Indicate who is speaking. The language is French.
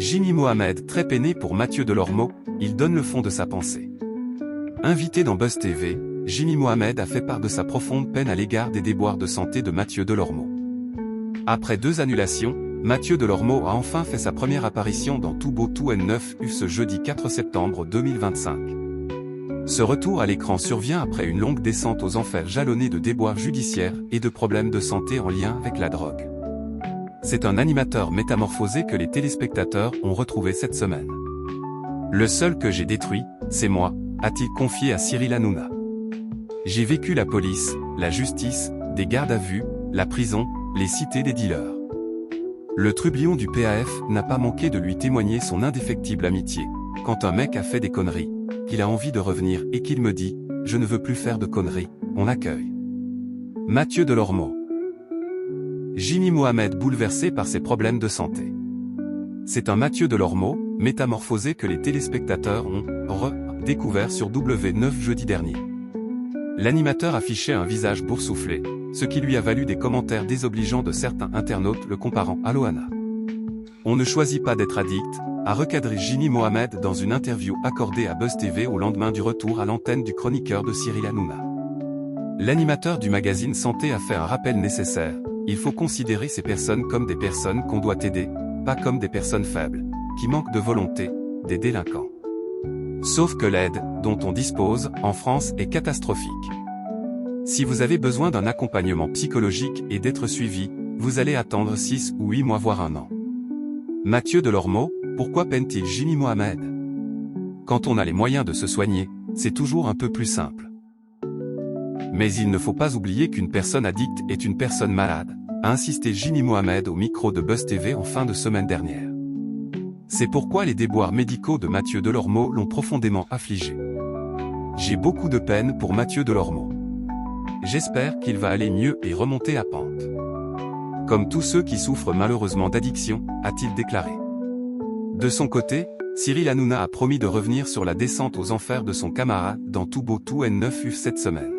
Speaker 1: Jimmy Mohamed très peiné pour Mathieu Delormeau, il donne le fond de sa pensée. Invité dans Buzz TV, Jimmy Mohamed a fait part de sa profonde peine à l'égard des déboires de santé de Mathieu Delormeau. Après 2 annulations, Mathieu Delormeau a enfin fait sa première apparition dans Tout Beau Tout Neuf ce jeudi 4 septembre 2025. Ce retour à l'écran survient après une longue descente aux enfers jalonnée de déboires judiciaires et de problèmes de santé en lien avec la drogue. C'est un animateur métamorphosé que les téléspectateurs ont retrouvé cette semaine. Le seul que j'ai détruit, c'est moi, a-t-il confié à Cyril Hanouna. J'ai vécu la police, la justice, des gardes à vue, la prison, les cités des dealers. Le trublion du PAF n'a pas manqué de lui témoigner son indéfectible amitié, quand un mec a fait des conneries, qu'il a envie de revenir et qu'il me dit « Je ne veux plus faire de conneries, on accueille ». Mathieu Delormeau. Jimmy Mohamed bouleversé par ses problèmes de santé. C'est un Mathieu Delormeau, métamorphosé que les téléspectateurs ont découvert sur W9 jeudi dernier. L'animateur affichait un visage boursouflé, ce qui lui a valu des commentaires désobligeants de certains internautes le comparant à Loana. On ne choisit pas d'être addict, a recadré Jimmy Mohamed dans une interview accordée à Buzz TV au lendemain du retour à l'antenne du chroniqueur de Cyril Hanouna. L'animateur du magazine Santé a fait un rappel nécessaire. Il faut considérer ces personnes comme des personnes qu'on doit aider, pas comme des personnes faibles, qui manquent de volonté, des délinquants. Sauf que l'aide, dont on dispose, en France, est catastrophique. Si vous avez besoin d'un accompagnement psychologique et d'être suivi, vous allez attendre 6 ou 8 mois voire 1 an. Mathieu Delormeau, pourquoi peine-t-il Jimmy Mohamed? Quand on a les moyens de se soigner, c'est toujours un peu plus simple. Mais il ne faut pas oublier qu'une personne addicte est une personne malade, a insisté Jimmy Mohamed au micro de Buzz TV en fin de semaine dernière. C'est pourquoi les déboires médicaux de Mathieu Delormeau l'ont profondément affligé. J'ai beaucoup de peine pour Mathieu Delormeau. J'espère qu'il va aller mieux et remonter à pente. Comme tous ceux qui souffrent malheureusement d'addiction, a-t-il déclaré. De son côté, Cyril Hanouna a promis de revenir sur la descente aux enfers de son camarade dans Tout Beau Tout Neuf cette semaine.